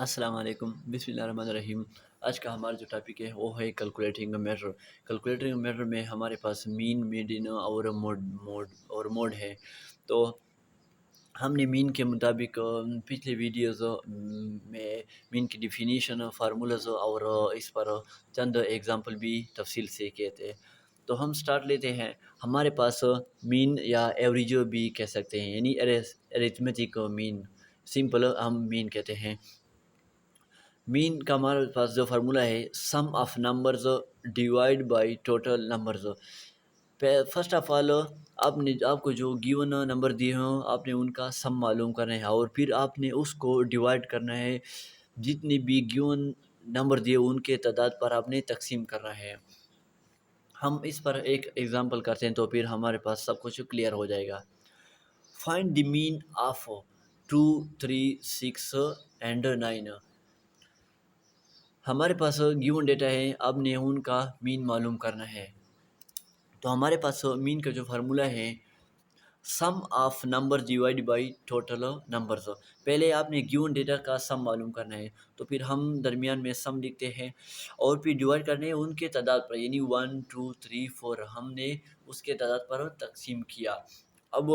السلام علیکم، بسم اللہ الرحمن الرحیم۔ آج کا ہمارا جو ٹاپک ہے وہ ہے کیلکولیٹنگ میٹر۔ کیلکولیٹنگ میٹر میں ہمارے پاس مین، میڈین اور موڈ ہے۔ تو ہم نے مین کے مطابق پچھلے ویڈیوز میں مین کی ڈیفینیشن، فارمولاز اور اس پر چند ایگزامپل بھی تفصیل سے کیے تھے۔ تو ہم سٹارٹ لیتے ہیں۔ ہمارے پاس مین یا ایوریج بھی کہہ سکتے ہیں، یعنی ارتھمیٹک مین، سمپل ہم مین کہتے ہیں۔ مین کا ہمارے پاس جو فارمولہ ہے، sum of numbers divide by total numbers. First of all آپ کو جو گیون نمبر دیے ہوں، آپ نے ان کا سم معلوم کرنا ہے اور پھر آپ نے اس کو ڈیوائڈ کرنا ہے، جتنے بھی گیون نمبر دیے ان کے تعداد پر آپ نے تقسیم کرنا ہے۔ ہم اس پر ایک ایگزامپل کرتے ہیں تو پھر ہمارے پاس سب کچھ کلیئر ہو جائے گا۔ Find the mean of 2, 3, 6 and 9۔ ہمارے پاس گیون ڈیٹا ہے، اب نے ان کا مین معلوم کرنا ہے۔ تو ہمارے پاس مین کا جو فارمولہ ہے، sum of number divide by total numbers. پہلے آپ نے گیون ڈیٹا کا سم معلوم کرنا ہے، تو پھر ہم درمیان میں سم لکھتے ہیں اور پھر ڈیوائڈ کرنے ہیں ان کے تعداد پر، یعنی 1, 2, 3, 4 ہم نے اس کے تعداد پر تقسیم کیا۔ اب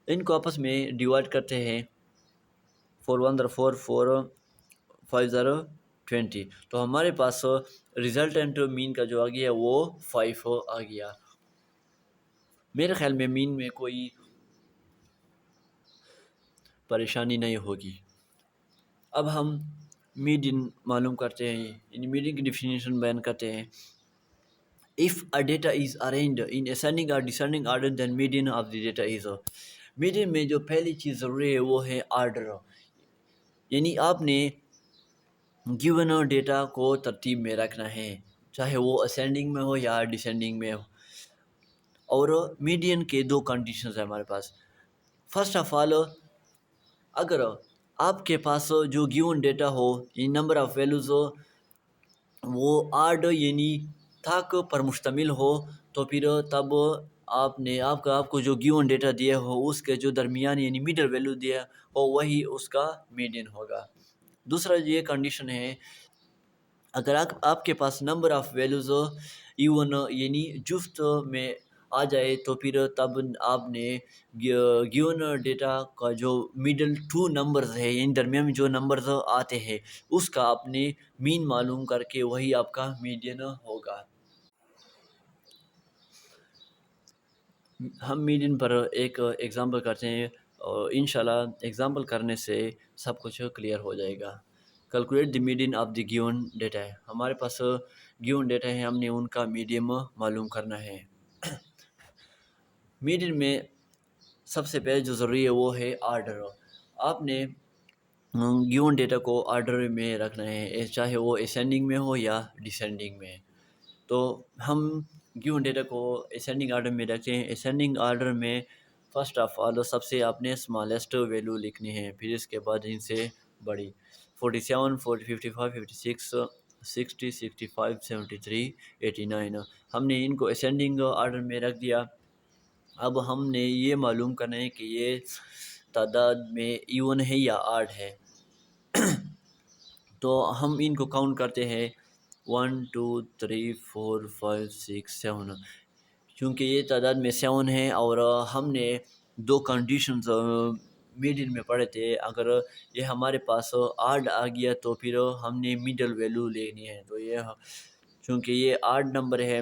ان کو آپس میں ڈیوائڈ کرتے ہیں، 4 1 4 4 5 0 20۔ تو ہمارے پاس ریزلٹنٹ مین کا جو آ گیا وہ 5 آ گیا۔ میرے خیال میں مین میں کوئی پریشانی نہیں ہوگی۔ اب ہم میڈین معلوم کرتے ہیں، یعنی میڈین کی ڈیفینیشن بیان کرتے ہیں۔ If a data is arranged in ascending or descending order, then median of the data is۔ Median میں جو پہلی چیز ضروری ہے وہ ہے آرڈر، یعنی آپ نے گیون ڈیٹا کو ترتیب میں رکھنا ہے، چاہے وہ اسینڈنگ میں ہو یا ڈسینڈنگ میں ہو۔ اور میڈین کے دو کنڈیشنز ہیں ہمارے پاس۔ فرسٹ آف آل، اگر آپ کے پاس جو گیون ڈیٹا ہو، یہ نمبر آف ویلوز ہو، وہ آڈ یعنی تھاک پر مشتمل ہو، تو پھر تب آپ کو جو گیون ڈیٹا دیا ہو اس کے جو درمیان یعنی میڈل ویلو دیا ہو وہی اس کا میڈین ہوگا۔ دوسرا یہ کنڈیشن ہے، اگر آپ کے پاس نمبر آف ویلوز ایون یعنی جفت میں آ جائے، تو پھر تب آپ نے گیون ڈیٹا کا جو میڈل 2 نمبرز ہے، یعنی درمیان میں جو نمبرز آتے ہیں اس کا آپ نے مین معلوم کر کے وہی آپ کا میڈین ہوگا۔ ہم میڈین پر ایک ایگزامپل کرتے ہیں، اور انشاءاللہ ایگزامپل کرنے سے سب کچھ کلیئر ہو جائے گا۔ Calculate the median of the given data ہے، ہمارے پاس گیون ڈیٹا ہے، ہم نے ان کا میڈیم معلوم کرنا ہے۔ میڈین میں سب سے پہلے جو ضروری ہے وہ ہے آرڈر۔ آپ نے گیون ڈیٹا کو آرڈر میں رکھنا ہے، چاہے وہ اسینڈنگ میں ہو یا ڈسینڈنگ میں۔ تو ہم گیون ڈیٹا کو اسینڈنگ آرڈر میں رکھتے ہیں۔ اسینڈنگ آرڈر میں فرسٹ آف آل سب سے آپ نے اسمالسٹ ویلو لکھنی ہے، پھر اس کے بعد ان سے بڑی۔ 47 55 56 60 65 73 89 ہم نے ان کو اسینڈنگ آرڈر میں رکھ دیا۔ اب ہم نے یہ معلوم کرنا ہے کہ یہ تعداد میں ایون ہے یا آڈ ہے۔ تو ہم ان کو کاؤنٹ کرتے ہیں، 1 2 3 4 5 6 7۔ چونکہ یہ تعداد میں 7 ہے اور ہم نے دو کنڈیشنز میڈین میں پڑھے تھے، اگر یہ ہمارے پاس آڈ آ گیا تو پھر ہم نے میڈل ویلو لینی ہے۔ تو یہ چونکہ یہ آڈ نمبر ہے،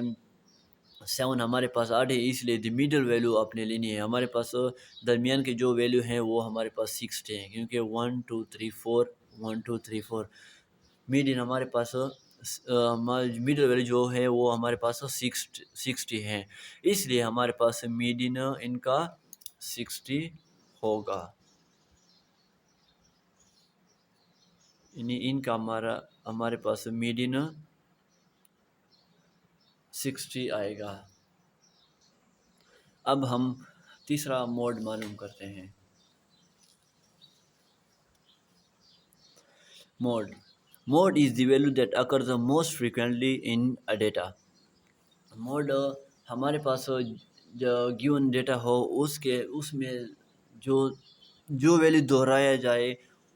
7 ہمارے پاس آڈ ہے، اس لیے دی میڈل ویلو آپ نے لینی ہے۔ ہمارے پاس درمیان کے جو ویلو ہیں وہ ہمارے پاس 60 ہیں، کیونکہ 1 2 3 4 1 2 3 4 میڈین ہمارے پاس میڈل ویلو جو ہے وہ ہمارے پاس 60 ہیں، اس لیے ہمارے پاس میڈین ان کا 60 ہوگا، یعنی ان کا ہمارے پاس میڈین 60 آئے گا۔ اب ہم تیسرا موڈ معلوم کرتے ہیں۔ Mode is the value that occurs most frequently in a data۔ Mode ہمارے پاس جو گیون ڈیٹا ہو اس میں جو ویلیو دہرایا جائے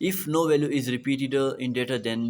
If no value is repeated in data then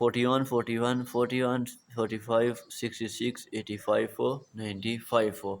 41, 41, 41, 45, 66, 85, 95.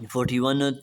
41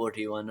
41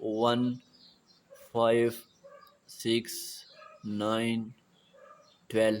1, 5, 6, 9, 12,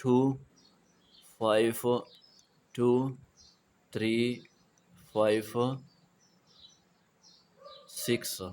2, 5, 2, 3, 5, 6,